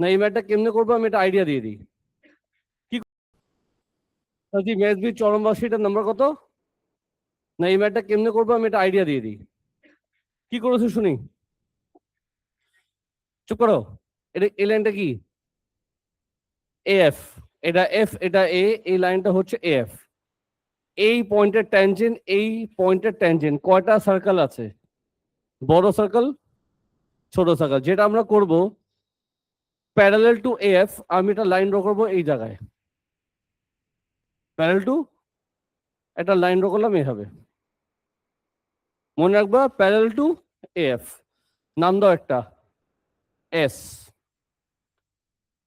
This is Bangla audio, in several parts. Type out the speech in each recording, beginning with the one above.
না এই ম্যাথটা কেমনে করবো আমি একটা আইডিয়া দিয়ে দিই। কি ম্যাথ বি চরমবাসীটার নাম্বার কত? না এই ম্যাথটা কেমনে করবো আমি একটা আইডিয়া দিয়ে দিই। কি করেছো শুনি? চুপ করো। এটা এই লাইনটা কি? এফ। এটা এফ, এটা এ, এই লাইনটা হচ্ছে এফ। এই পয়েন্টের ট্যানজেন্ট, এই পয়েন্টের ট্যানজেন্ট কয়টা সার্কেল আছে? বড় সার্কেল, ছোট সার্কেল। যেটা আমরা করব, প্যারালাল টু এফ আমি একটা লাইন ড্র করবো এই জায়গায়। প্যারালাল টু একটা লাইন ড্র করলাম এইভাবে, মনে রাখবা প্যারালাল টু এফ। নাম দাও একটা এস।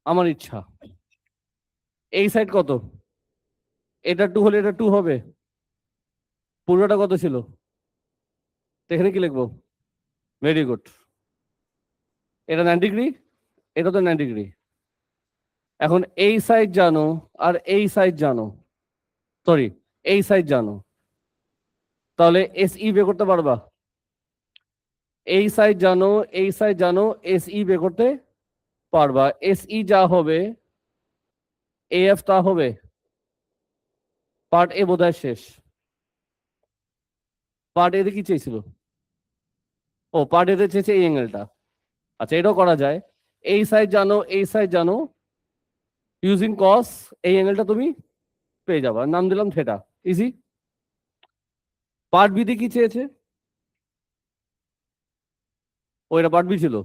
আমার ইচ্ছা। এই সাইড কত? এটা 2 হলে এটা 2 হবে। পুরোটা কত ছিল? এখানে কি লিখবো? Very good. এটা 90 ডিগ্রি, এটা তো 90 ডিগ্রি। এখন এই সাইড জানো আর এই সাইড জানো, সরি এই সাইড জানো, তাহলে এস ই বের করতে পারবা? এই সাইড জানো, এই সাইড জানো, এস ই বের করতে পারবা। এস ই যা হবে এ এফ তা হবে। পার্ট এ বোধহয় শেষ। পার্ট এতে কি চেয়েছিল? ও পার্ট এতে চেয়েছে এই অ্যাঙ্গেলটা। আচ্ছা এটাও করা যায়। এই সাইড জানো, এই সাইড জানো, ইউজিং কস এই অ্যাঙ্গেলটা তুমি পেয়ে যাবা। নাম দিলাম থেটা। ইজি। পার্ট বি তে কি চেয়েছে? ওইটা পার্ট বি ছিল।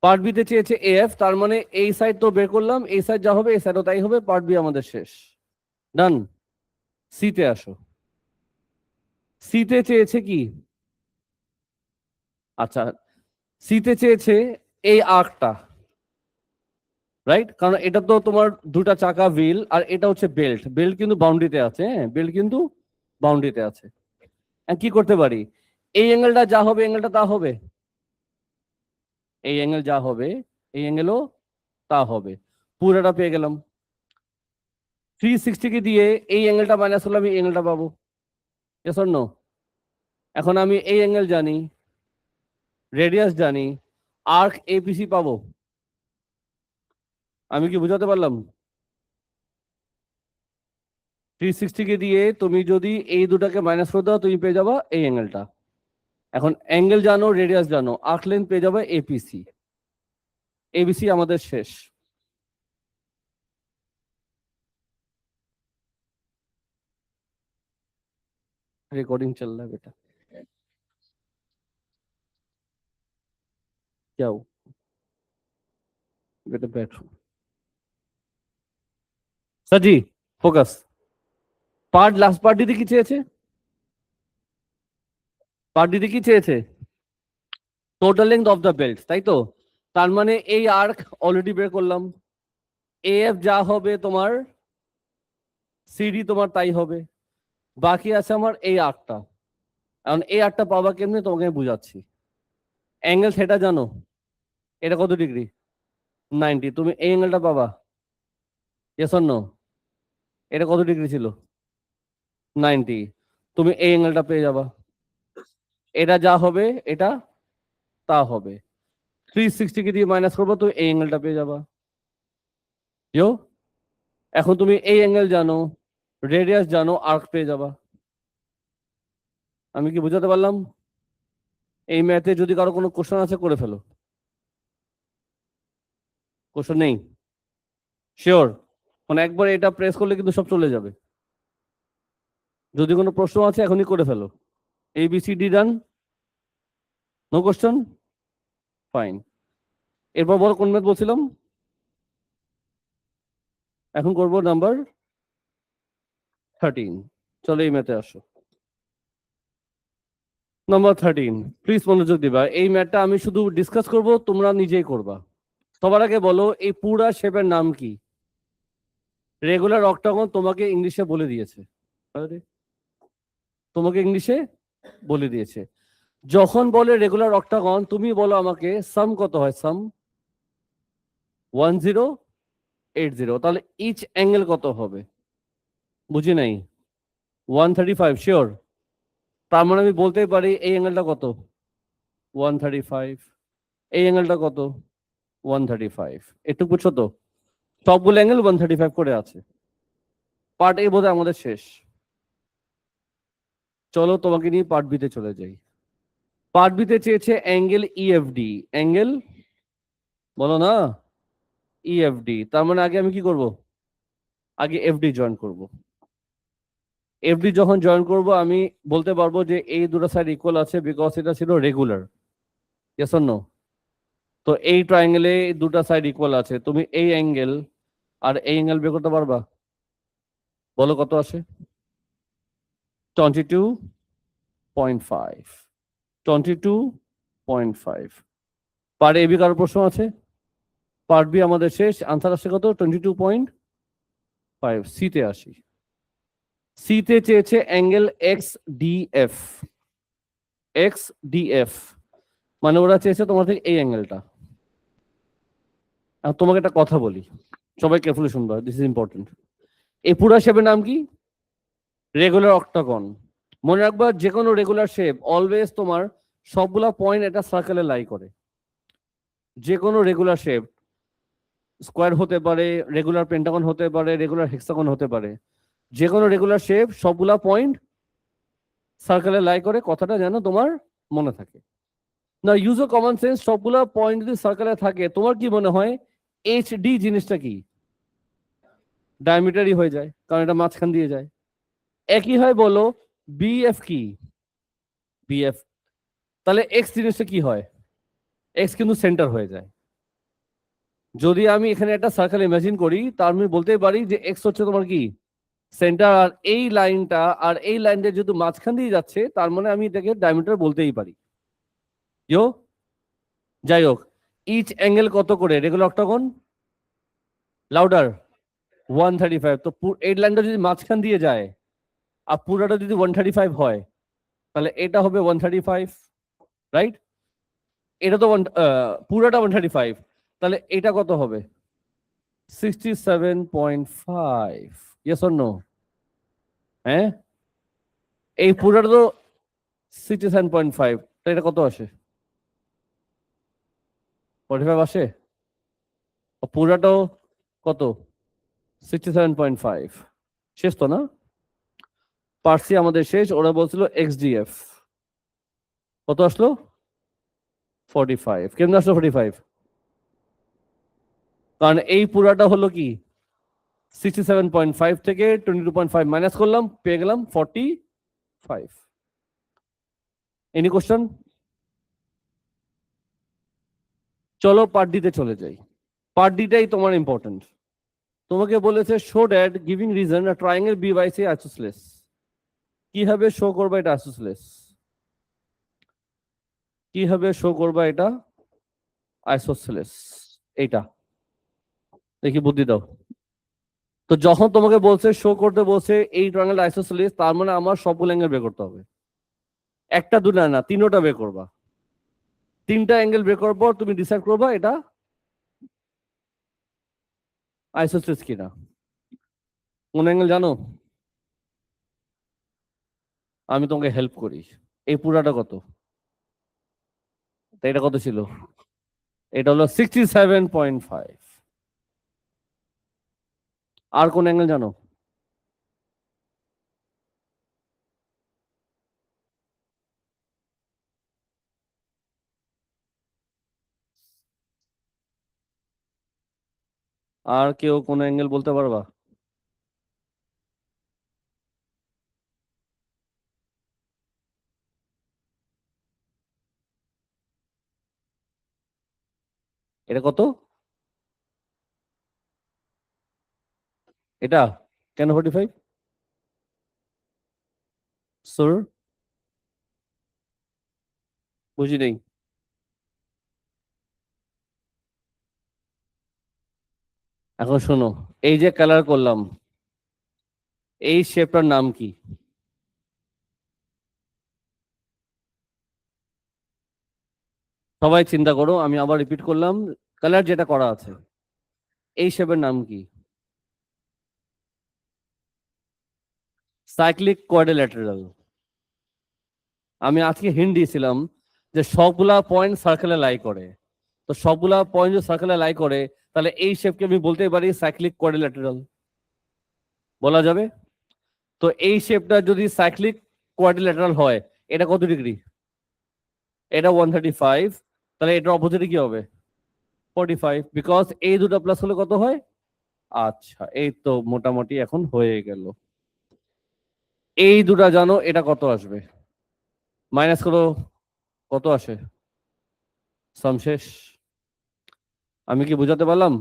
পার্ট বি তে চেয়েছে এফ, তার মানে এই সাইড তো বের করলাম, এই সাইড যা হবে এই সাইডও তাই হবে। পার্ট বি আমাদের শেষ। ডান। সি তে আসো। সি তে চেয়েছে কি? আচ্ছা সি তে চেয়েছে এই আর্কটা, রাইট? কারণ এটা তো তোমার দুটা চাকা হুইল আর এটা হচ্ছে বেল্ট। বেল্ট কিন্তু বাউন্ডারিতে আছে, হ্যাঁ বেল্ট কিন্তু বাউন্ডারিতে আছে। কি করতে পারি? এই অ্যাঙ্গেলটা যা হবে অ্যাঙ্গেলটা তা হবে। এই অ্যাঙ্গেল যা হবে এই অ্যাঙ্গেলও তা হবে। পুরোটা পেয়ে গেলাম। 360 কে দিয়ে এই অ্যাঙ্গেলটা মাইনাস করলে আমি অ্যাঙ্গেলটা পাবো। Yes or no? এখন আমি এই অ্যাঙ্গেল জানি, রেডিয়াস জানি, আর্ক এপিসি পাবো। আমি কি বুঝাতে পারলাম? 360 কে দিয়ে তুমি যদি এই দুটাকে মাইনাস করে দাও তুমি পেয়ে যাবা এই অ্যাঙ্গেলটা। এখন অ্যাঙ্গেল জানো, রেডিয়াস জানো, আর্ক লেন্থ পেয়ে যাবে এপিসি। এবিসি আমাদের শেষ। रिकॉर्डिंग चल रहा है बेटा, क्या हो बेटा? बैठो सजी, ফোকাস। পার্ট লাস্ট পার্ট দিতে কি চেয়েছে? পার্ট দিতে কি চেয়েছে? Total length of the belt, তাই তো? তার মানে এই আর্ক অলরেডি বের করলাম। এফ যা হবে তোমার, সিডি তোমার তাই হবে। বাকি আছে আমার এই আর্কটা। এখন এই আর্কটা পাবা কেমনে তোমাকে আমি বুঝাচ্ছি। অ্যাঙ্গেল সেটা জানো, এটা কত ডিগ্রি? 90। তুমি এই অ্যাঙ্গেলটা পাবা। Yes or no? এটা কত ডিগ্রি ছিল? 90। তুমি এই অ্যাঙ্গেলটা পেয়ে যাবা। এটা যা হবে এটা তা হবে। 360 কে দিয়ে মাইনাস করবো তো এই অ্যাঙ্গেলটা পেয়ে যাবা। ইয়ো। এখন তুমি এই অ্যাঙ্গেল জানো, রেডিয়াস জানো, আর্ক পেয়ে যাবা। আমি কি বুঝাতে পারলাম? এই ম্যাথে যদি কারো কোনো কোশ্চেন আছে করে ফেলো। কোশ্চেন নেই? শিওর? মানে একবার এটা প্রেস করলে কিন্তু সব চলে যাবে। যদি কোনো প্রশ্ন আছে এখনই করে ফেলো। ABCD done? No question? Fine. এরপর বলো কোন ম্যাথ বলছিলাম? এখন করবো নাম্বার 13। চলো এই ম্যাথে আসো। নাম্বার 13, প্লিজ মনোযোগ দিবা। এই ম্যাথটা আমি শুধু ডিসকাস করব, তোমরা নিজেই করবা। সবার আগে বলো এই পুরা শেপের নাম কি? রেগুলার অক্টাগন তোমাকে ইংলিশে বলে দিয়েছে। তোমাকে ইংলিশে বলে দিয়েছে। যখন বলে রেগুলার অক্টাগন তুমি বলো আমাকে সাম কত হয়? সাম 1080। তাহলে ইচ অ্যাঙ্গেল কত হবে? বুঝি নাই। 135। শিওর? তার মানে আমি বলতেই পারি এই অ্যাঙ্গেলটা কত? 135। এই অ্যাঙ্গেলটা কত? 135, একটু বুঝছো তো? সবগুলো অ্যাঙ্গেল 135 করে আছে। পার্ট এ বোধহয় আমাদের শেষ। চলো তোমাকে নিয়ে পার্ট বিতে চলে যাই। পার্ট বিতে চেয়েছে অ্যাঙ্গেল ইএফডি। অ্যাঙ্গেল বলো না, ইএফডি। তার মানে আগে আমি কি করব? আগে এফডি জয়েন করব। এফডি যখন জয়েন করব আমি বলতে পারবো যে এই দুটো সাইড ইকুয়াল আছে, বিকজ এটা ছিল রেগুলার। Yes or no? তো এই ট্রায়াঙ্গেলে দুটো সাইড ইকুয়াল আছে, তুমি এই অ্যাঙ্গেল আর এই অ্যাঙ্গেল বের করতে পারবা? বলো কত আসে? 22.5। 22.5। পার এবি কারো প্রশ্ন আছে? পার্ট বি আমাদের শেষ। আনসার আসছে কত? 22.5। সিতে আসি। সিতে চেয়েছে angle x DF. X DF মানে ওরা চেয়েছে তোমার থেকে এই অ্যাঙ্গেলটা। আর তোমাকে একটা কথা বলি, সবাই কেয়ারফুলি শুনবা, দিস ইজ ইম্পর্টেন্ট। এই পুরা শেপের নাম কি? Regular octagon. মনে রাখবা যে কোনো রেগুলার শেপ অলওয়েজ তোমার সবগুলা পয়েন্ট একটা সার্কেলে লাই করে। যে কোনো রেগুলার শেপ স্কোয়ার হতে পারে, রেগুলার পেন্টাগন হতে পারে, রেগুলার হেক্সাগন হতে পারে, যে কোনো রেগুলার শেপ সবগুলা পয়েন্ট সার্কেলে লাই করে, কথাটা যেন তোমার মনে থাকে। না ইউজ অফ কমন সেন্স, সবগুলা পয়েন্ট যদি সার্কেলে থাকে তোমার কি মনে হয় এইচ ডি জিনিসটা কি? ডায়ামিটারই হয়ে যায়, কারণ এটা মাঝখান দিয়ে যায়। একই হয় বলো বিএফ কি? বিএফ। তাহলে এক্স জিনিসটা কি হয়? এক্স কিন্তু সেন্টার হয়ে যায়। যদি আমি এখানে একটা সার্কেল ইমাজিন করি তার আমি বলতে পারি যে এক্স হচ্ছে তোমার কি? সেন্টার। আর এই লাইনটা আর এই লাইনটা যেহেতু মাঝখান দিয়ে যাচ্ছে তার মানে আমি এটাকে ডায়ামিটার বলতেই পারি। ইয়ো, যাই হোক, ইচ অ্যাঙ্গেল কত করে রেগুলার অক্টাগন? লাউডার। 135। তো এই লাইনটা যদি মাঝখান দিয়ে যায় আর পুরাটা যদি 135 হয় তাহলে এটা হবে 135, রাইট? এটা তো পুরাটা 135, তাহলে এটা কত হবে? 67.5। Yes or no? হ্যাঁ, এই পুরাটা তো 67.5, তো এটা কত আসে? 45 আসে। পুরাটাও কত? 67.5। শেষ তো না? পার্সি আমাদের শেষ। ওরা বলছিল এক্সডিএফ কত আসলো? 45। কেমন আসলো 45? কারণ এই পুরাটা হলো কি 67.5 থেকে 22.5 মাইনাস করলাম, পেয়ে গেলাম 45। Any question? চলো পার্ট ডিতে চলে যাই। পার্ট ডিটাই তোমার ইম্পর্টেন্ট। তোমাকে বলেছে show that giving reason a triangle B by C isosceles. কিভাবে শো করবা এটা আইসোসেলেস? কিভাবে শো করবা এটা আইসোসেলেস? এইটা দেখি বুদ্ধি দাও। তো যখন তোমাকে বলছে শো করতে বলছে এই ট্রায়াঙ্গেল আইসোসেলেস, তার মানে আমার সবগুলো অ্যাঙ্গেল বের করতে হবে। একটা দুটা না, তিনোটা বের করবা। তিনটা অ্যাঙ্গেল বের করার পর তুমি ডিসাইড করবা এটা আইসোসেলেস কিনা। কোন অ্যাঙ্গেল জানো? আমি তোমাকে হেল্প করি। এই পুরাটা কত? তা এটা কত ছিল? এটা হলো 67.5। আর কোন অ্যাঙ্গেল জানো? আর কেউ কোন অ্যাঙ্গেল বলতে পারবা? এটা কত? এটা কেন 45? স্যার বুঝি নেই। এখন শোনো, এই যে কালার করলাম এই শেপটার নাম কি? সবাই চিন্তা করো, আমি আবার রিপিট করলাম, কালার যেটা করা আছে এই শেপের নাম কি? Cyclic quadrilateral. আমি আজকে হিন্ট দিয়েছিলাম যে সবগুলা পয়েন্ট সার্কেলে লাই করে। তো সবগুলা পয়েন্ট যদি সার্কেলে লাই করে তাহলে এই শেপকে আমি বলতে পারি সাইক্লিক কোয়াড্রিল্যাটারাল বলা যাবে। তো এই শেপটা যদি সাইক্লিক কোয়াড্রিল্যাটারাল হয়, এটা কত ডিগ্রি? এটা 135, তাহলে এটার অপোজিটে কি হবে? 45, বিকজ এই দুটো প্লাস হলে কত হয়? আচ্ছা, এই তো মোটামুটি এখন হয়ে গেল। এই দুটা জানো, এটা কত আসবে? মাইনাস করো, কত আসে? সাম শেষ। আমি কি বুঝাতে পারলাম?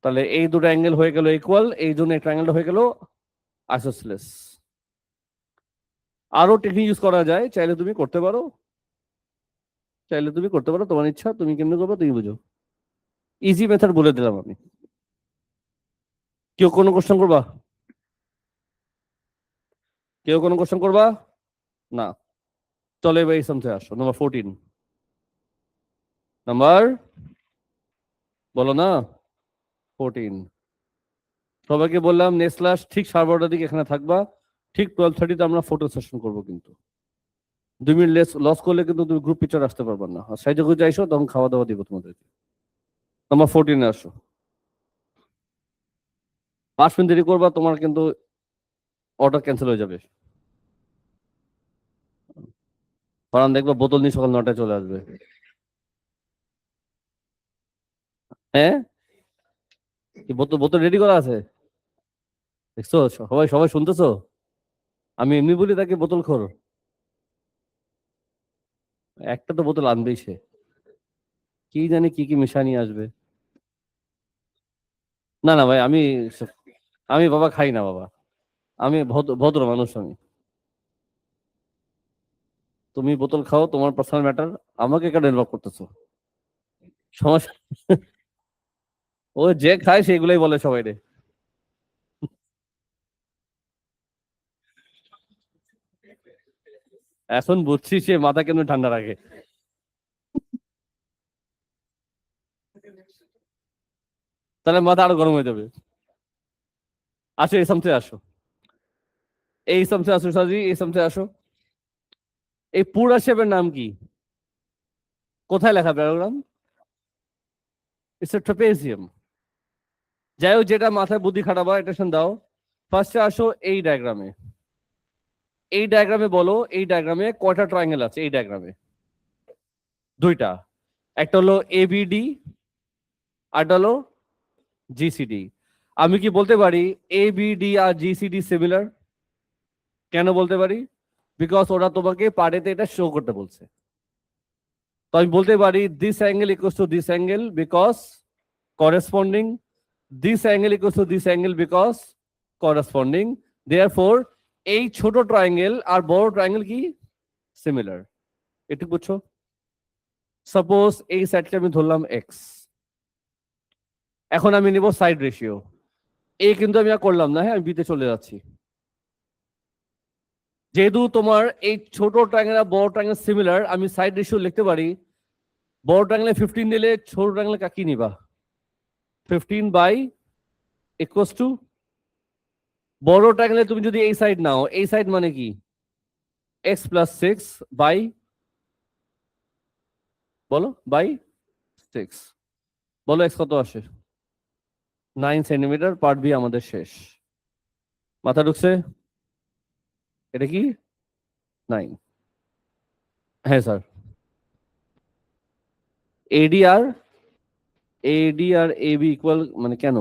তাহলে এই দুটো অ্যাঙ্গেল হয়ে গেল ইকুয়াল, এই জন্য একটা অ্যাঙ্গেলটা হয়ে গেল আইসোসেলেস। আরো টেকনিক ইউজ করা যায়, চাইলে তুমি করতে পারো, চাইলে তুমি করতে পারো, তোমার ইচ্ছা, তুমি কেমনে করবে তুমি বুঝো। ইজি মেথড বলে দিলাম আমি। কেউ কোনো কোশ্চেন করবা? কেউ কোনো কোশ্চেন করবা না? চলো এবার এই সামথে আসো, নাম্বার 14। নাম্বার বলো না, 14। সবাইকে বললাম নেক্সট ক্লাস ঠিক 12:30 দিকে এখানে থাকবা, ঠিক 12:30 আমরা ফটো সেশন করবো। কিন্তু 2 মিনিট লস করলে কিন্তু তুমি গ্রুপ পিকচার আসতে পারবে না। আর সাইজে গুজে আইসো, তখন খাওয়া দাওয়া দিব তোমাদেরকে। নাম্বার 14 আসো। 5 মিনিট দেরি করবা, তোমার কিন্তু অর্ডার ক্যান্সেল হয়ে যাবে। কারণ দেখবা বোতল নিয়ে সকাল 9টায় চলে আসবে। হ্যাঁ, কি বোতল বোতল রেডি করা আছে? দেখছো, সবাই সবাই শুনতেছো? আমি এমনি বলি তাকে বোতল খোর, একটা তো বোতল আনবেই সে। কি জানি কি কি মিশা নিয়ে আসবে। না না ভাই, আমি আমি বাবা খাই না বাবা, আমি ভদ্র ভদ্র মানুষ আমি। তুমি বোতল খাও, তোমার পার্সোনাল ম্যাটার, আমাকে কেন ইনভলভ করতেছো? সমস্যা। ও যে খায় সেগুলোই বলে সবাই রে। এখন বুঝছি সে মাথা কেন ঠান্ডা রাখে। তাহলে মাথা আরো গরম হয়ে যাবে। আসো এই সামথে আসো, এই সামথে আসো সাজি, এই সামথে আসো। এই পুরা শেপের নাম কি? কোথায় লেখা প্যারাগ্রাম? It's a ট্রাপেজিয়াম। যাই হোক, যেটা মাথায় বুদ্ধি খাটাবা অ্যাটেনশন দাও। ফার্স্টে আসো এই ডায়াগ্রামে। এই ডায়াগ্রামে বলো, এই ডায়াগ্রামে কয়টা ট্রায়াঙ্গেল আছে? এই ডায়াগ্রামে দুইটা, একটা হলো এবিডি, আরটা হলো জিসিডি। আমি কি বলতে পারি এবিডি আর জিসিডি সিমিলার? কেন বলতে পারি? বিকজ ওরা তোমাকে পার্টেতে এটা শো করতে বলছে। তো আমি বলতে পারি this angle equals to this angle because corresponding, this angle equals to this angle because corresponding. Therefore এই ছোট ট্রায়াঙ্গেল আর বড় ট্রায়াঙ্গেল কি সিমিলার। এটুকু বুঝছো? সাপোজ এই সাইডকে আমি ধরলাম এক্স, এখন আমি নিব সাইড রেশিও। এ কিন্তু আমি আর করলাম না, হ্যাঁ আমি বিতে চলে যাচ্ছি। যেহেতু তোমার এই ছোট ট্রায়াঙ্গেল আর বড় ট্রায়াঙ্গেল সিমিলার, আমি সাইড রেশিও লিখতে পারি বড় ট্রায়াঙ্গেলে 15 দিলে ছোট ট্রায়াঙ্গেলে কাকি নিবা 15 বাই ইকুয়ালস টু, বড় ট্রায়াঙ্গেলে তুমি যদি এই সাইড নাও, এই সাইড মানে কি এক্স প্লাস 6 বাই, বলো বাই 6, বলো এক্স কত আসে? 9 সেন্টিমিটার। পার্ট বি আমাদের শেষ। মাথা ঢুকছে? এটা কি 9? হ্যাঁ স্যার। এডি আর এডি আর এবি ইকুয়াল মানে কেন?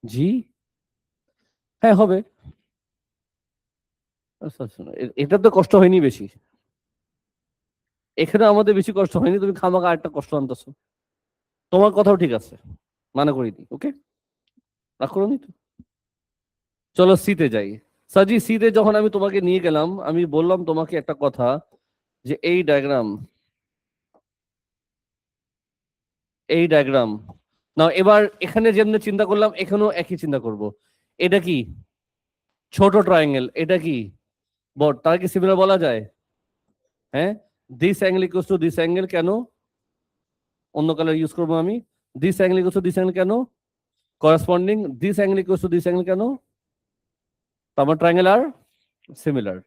জি, হ্যাঁ হবে। আচ্ছা আচ্ছা, এটা তো কষ্ট হয়নি বেশি, এখানে আমাদের বেশি কষ্ট হয়নি, তুমি খামাখা একটা কষ্ট আনতেছো। তোমার কথাও ঠিক আছে, মানে করি দিই, ওকে, রাগ করো নি তো। চলো সিতে যাই। সাজি, সিতে যখন আমি তোমাকে নিয়ে গেলাম, আমি বললাম তোমাকে একটা কথা, যে এই ডায়াগ্রাম, এই ডায়াগ্রাম নাও। এবার এখানে যেমনি চিন্তা করলাম এখানেও একই চিন্তা করব। এটা কি ছোট ট্রায়াঙ্গেল, এটা কি বড়, তার কি সিমিলার বলা যায়? হ্যাঁ, this angle equals to this angle, কেন অন্য কালার ইউজ করবো আমি? This angle equals to this angle কেন? Corresponding. This angle equals to this angle কেন? তো আমার ট্রায়াঙ্গেল আর সিমিলার।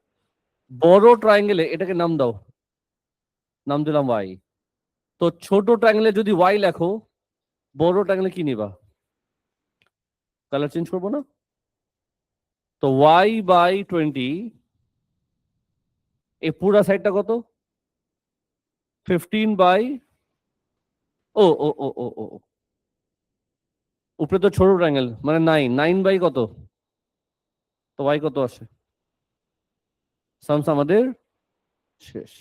বড় ট্রায়াঙ্গেলে এটাকে নাম দাও, নাম দিলাম ওয়াই। তো ছোট ট্রায়াঙ্গেলে যদি ওয়াই লেখো, বড় ট্রায়াঙ্গেলে কি নিবা? কালার চেঞ্জ করবো না? তো y/20, এই পুরা সাইডটা কত? 15 বাই, ও ও ও ও ও ও। উপরে তো ছোট ট্রায়াঙ্গেল মানে 9 বাই কত? তো y কত আসে? সামস আমাদের শেষ।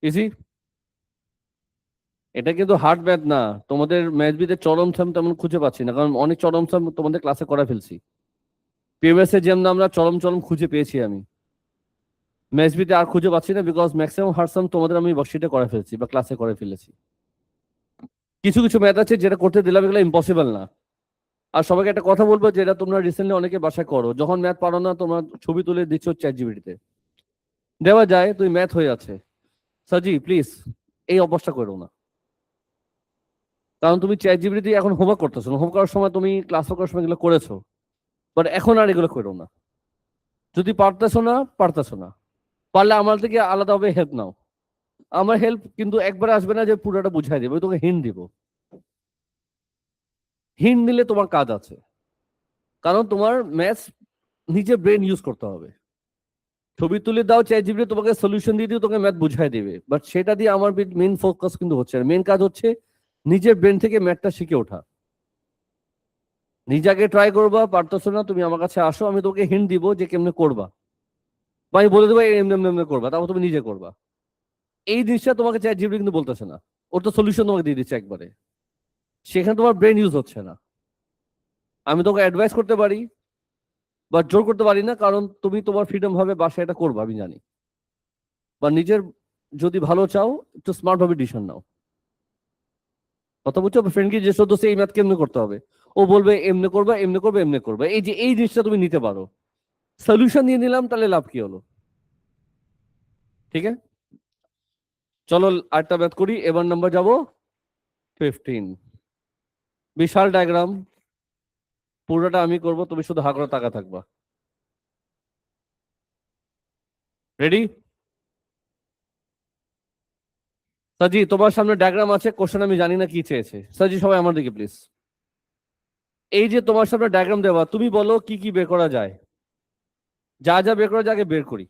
ইজি। এটা কিন্তু হার্ড ম্যাথ না। তোমাদের ম্যাথ বিতে চরম সাম তেমন খুঁজে পাচ্ছি না, কারণ অনেক চরম সাম তোমাদের ক্লাসে করা ফেলছি। পিএমএস এর যেমন আমরা চরম চরম খুঁজে পেয়েছি, আমি ম্যাথ বিতে আর খুঁজে পাচ্ছি না, বিকজ ম্যাক্সিমাম হার্ড সাম তোমাদের আমি ওয়ার্কশিটে করে ফেলছি বা ক্লাসে করে ফেলেছি। কিছু কিছু ম্যাথ আছে যেটা করতে দিলাম, এগুলো ইম্পসিবল না। আর সবাইকে একটা কথা বলবো, যেটা তোমরা রিসেন্টলি অনেকে বাসায় করো, যখন ম্যাথ পারো না তোমরা ছবি তুলে দিচ্ছ চ্যাট জিপিটিতে, দেওয়া যায় তুই ম্যাথ হয়ে আছে। সাজি প্লিজ এই অভ্যাসটা করো না, কারণ তুমি চ্যাট জিপিটি এখন হোমওয়ার্ক করতেছো না, হোমওয়ার্ক করার সময় তুমি ক্লাস করার সময় এগুলো করেছো, বাট এখন আর এগুলো করো না। যদি পারতেছো না, পারতেছো না, পারলে আমার থেকে আলাদাভাবে হেল্প নাও। আমার হেল্প কিন্তু একবারে আসবে না যে পুরোটা বুঝাই দেবো, তোকে হিন্ট দিব। হিন্ট নিলে তোমার কাজ আছে, কারণ তোমার ম্যাথস নিজে ব্রেন ইউজ করতে হবে। ছবি তুলে দাও চ্যাট জিপিটি, তোমাকে সলিউশন দিয়ে দিয়ে তোমাকে ম্যাথ বুঝাই দেবে, বাট সেটা দিয়ে আমার মেন ফোকাস কিন্তু হচ্ছে না। মেন কাজ হচ্ছে নিজের ব্রেন থেকে ম্যাথটা শিখে ওঠা। নিজে আগে ট্রাই করবা, পারতেছো না তুমি আমার কাছে আসো, আমি তোমাকে হিন্ট দিব যে কেমনে করবা, বা আমি বলে দেবো এমনি এমনি এমনি করবা, তারপর তুমি নিজে করবা। এই জিনিসটা তোমাকে চ্যাট জিপিটি কিন্তু বলতেছে না, ওর তো সলিউশন তোমাকে দিয়ে দিচ্ছে একবারে, সেখানে তোমার ব্রেন ইউজ হচ্ছে না। আমি তোকে অ্যাডভাইস করতে পারি বা জোর করতে পারি না, কারণ তুমি তোমার ফ্রিডম ভাবে বাসায় এটা করবা আমি জানি, বা নিজের যদি ভালো চাও একটু স্মার্ট ভাবে ডিসিশন নাও। কথা বুঝছো? ফ্রেন্ডকে যে সদ্য এই ম্যাথ কেমনে করতে হবে, ও বলবে এমনি করবা এমনি করবে এমনি করবা, এই যে এই জিনিসটা তুমি নিতে পারো। সলিউশন নিয়ে নিলাম, তাহলে লাভ কি হলো? ঠিক আছে, চলো আরেকটা ম্যাথ করি। এবার নাম্বার যাব 15। বিশাল ডায়াগ্রাম, পুরোটা আমি করব, তুমি শুধু হা করে তাকা থাকবা। রেডি? সাজি তোমার সামনে ডায়াগ্রাম আছে, কোশ্চেন আমি জানি না কি চেয়েছে। সাজি সবাই আমার দিকে প্লিজ। এই যে তোমার সামনে ডায়াগ্রাম দেওয়া, তুমি বলো কি কি বের করা যায়, যা যা বের করা যায় আগে বের করি।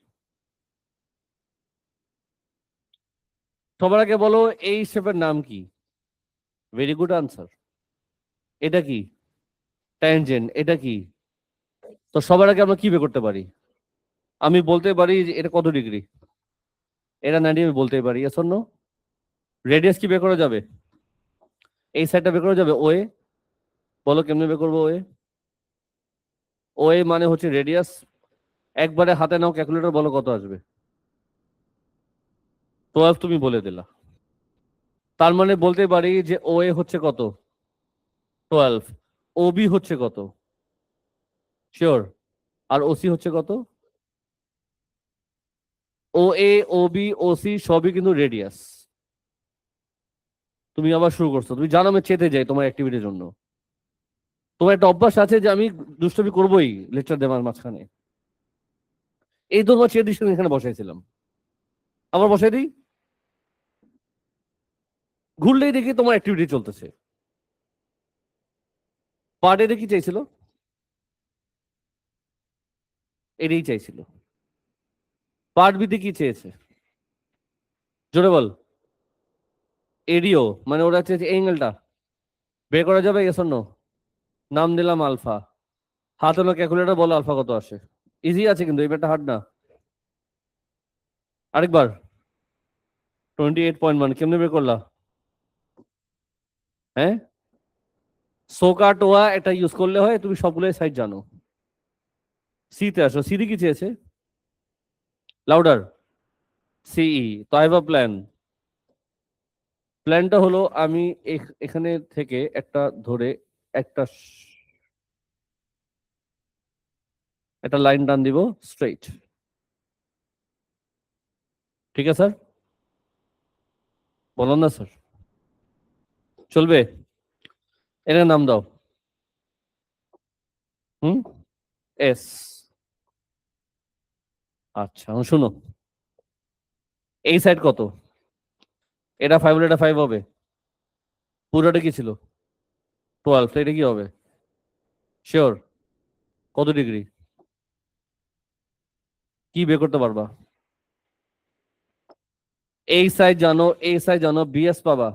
সবার আগে বলো এই শেপের নাম কি? Very good answer. এটা কি? ট্যানজেন্ট। এটা কি? তো সবার আগে আমরা কি বের করতে পারি? আমি বলতে পারি যে এটা কত ডিগ্রি, এটা 90, আমি বলতে পারি yes or no? রেডিয়াস কি বের করা যাবে? এই সাইডটা বের করা যাবে, ওয়ে। বলো কেমনে বের করবো ওয়ে? ওয়ে মানে হচ্ছে রেডিয়াস। একবারে হাতে নাও ক্যালকুলেটর, বলো কত আসবে? 12 তুমি বলে দিলা, তার মানে বলতে পারি যে ওয়ে হচ্ছে কত? 12। ওবি হচ্ছে কত? শিওর? আর ওসি হচ্ছে কত? ও এ, ও বি, ও সি সবই কিন্তু রেডিয়াস। তুমি আবার শুরু করছো, তুমি জানো আমি চেতে যাই তোমার অ্যাক্টিভিটির জন্য। তোমার একটা অভ্যাস আছে যে আমি দুষ্টমি করবোই লেকচার দেওয়ার মাঝখানে। এই তো তোমার চেয়ে ডিসিশন এখানে বসাইছিলাম, আবার বসাই দিই। ঘুরলেই দেখি তোমার অ্যাক্টিভিটি চলতেছে। পার্ট এ কি চাইছিল? এটাই চাইছিল। পার্ট বিতে কি চেয়েছে? জোরে বল। এডিও মানে ওরা চেয়েছে অ্যাঙ্গেলটা বের করা যাবে, yes or no? নাম দিলাম আলফা। হাতে হলো ক্যালকুলেটর, বলো আলফা কত আসে? ইজি আছে কিন্তু এই ব্যাপারটা হার্ড না। আরেকবার। 28.1 কেমনে বের করলা? হ্যাঁ, সোকা টোয়া এটা ইউজ করলে হয়, তুমি সবগুলো সাইড জানো। সি তে আসো, সি কি চেয়েছে? লাউডার। সিই। তো আই হ্যাভ আ প্ল্যান। প্ল্যানটা হলো আমি এখানে থেকে একটা ধরে একটা একটা লাইন টান দিব স্ট্রেইট। ঠিক আছে স্যার? বলুন না স্যার, চলবে? এর নাম দাও। হুম। এস। আচ্ছা শোনো, এই সাইড কত? এটা 5 হলে এটা 5 হবে। পুরোটা কি ছিল? 12, তো এটা কি হবে? শিওর? কত ডিগ্রি? কি বের করতে পারবা? এই সাইড জানো, এই সাইড জানো, বিএস পাবা।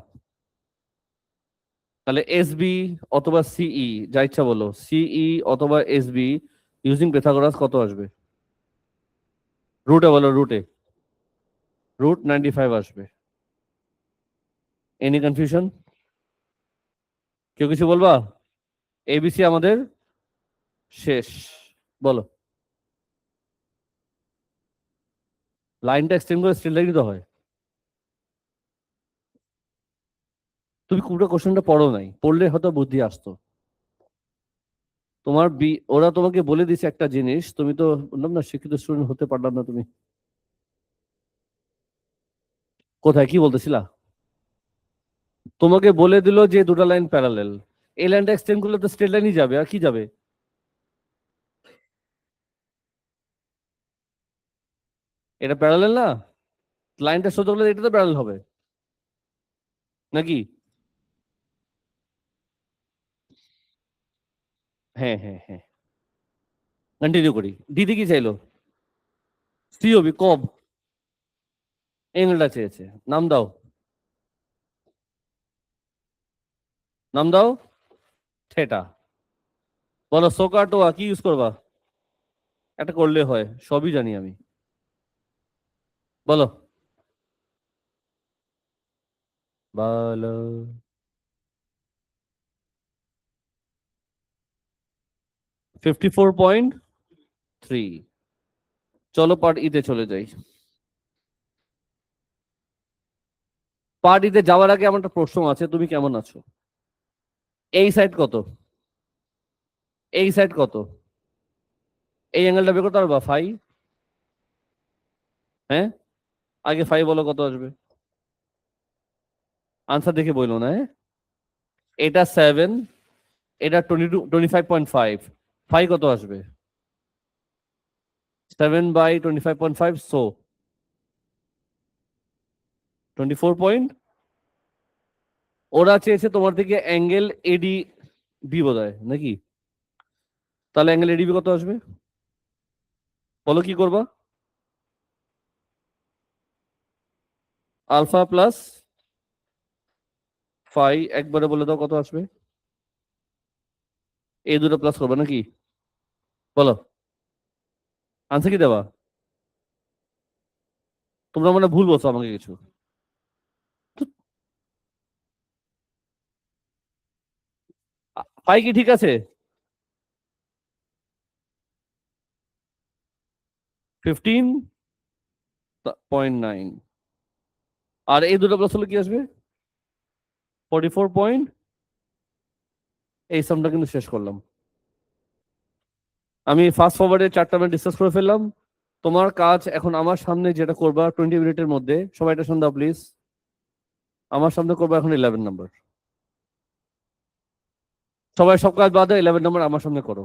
তাহলে এসবি অথবা সিই, যা ইচ্ছা বলো, সিই অথবা এসবি ইউজিং পিথাগোরাস কত আসবে? রুটে বলো, রুটে। রুট 95 আসবে। Any confusion? কেউ কিছু বলবা? এবিসি আমাদের শেষ। বলো। লাইনটা এক্সটেন্ড করে স্ট্রেট লাইনই তো হয়। তুমি পুরো কোশ্চেনটা পড়ো নাই, পড়লে হয়তো বুদ্ধি আসতো। তোমার ওরা তোমাকে বলে দিছে একটা জিনিস, তুমি তো বললাম না শিক্ষিত স্টুডেন্ট হতে পারলাম না তুমি। কোথায় কি বলতেছিলা? তোমাকে বলে দিল যে দুটো লাইন প্যারালেল, এই লাইনটা এক্সটেন্ড করলে তো স্ট্রেট লাইনই যাবে, আর কি যাবে? এটা প্যারালেল না? লাইনটা সোজা করলে এটা তো প্যারালেল হবে নাকি? হ্যাঁ হ্যাঁ হ্যাঁ, কন্টিনিউ করি। দিদি কি চাইলো? সিওবি কব এঙ্গেলটা চেয়েছে। নাম দাও, নাম দাও। থেটা। বলো সোকা টোয়া কি ইউজ করবা? একটা করলে হয়, সবই জানি আমি। বলো। বলো। 54.3। চলো পার্ট ইতে চলে যাই। পার্ট ইতে যাওয়ার আগে আমার একটা প্রশ্ন আছে, তুমি কেমন আছো? এই সাইড কত? এই সাইড কত? এই অ্যাঙ্গেলটা বের করতে পারবা? 5? হ্যাঁ, আগে 5 বলো কত আসবে। আনসার দেখে বললো না, হ্যাঁ। এটা 7, এটা 25.5, 5 কত আসবে? 7/25.5, সো 24 পয়েন্ট। ওরা চেয়েছে তোমার থেকে অ্যাঙ্গেল এডি বি বোধ হয় নাকি? তাহলে অ্যাঙ্গেল এডিবি কত আসবে? বলো কি করবা? আলফা প্লাস 5 একবারে বলে দাও কত আসবে। এই দুটো প্লাস করবে নাকি? বলো। আনসার কি দেবা? তোমরা মানে ভুল বলছো আমাকে কিছু। পাই কি ঠিক আছে? 15.9। আর এই দুটো প্লাস হলে কি আসবে? 44 পয়েন্ট। এই সামটা কিন্তু শেষ করলাম। আমি ফাস্ট ফরওয়ার্ডে 4টা মিনিট ডিসকাস করে ফেললাম। তোমার কাজ এখন আমার সামনে যেটা করবা 20 মিনিটের মধ্যে, সবাই এটা শুনে দাও প্লিজ। আমার সামনে করবো এখন 11 নাম্বার। সবাই সব কাজ বাদে 11 নাম্বার আমার সামনে করো।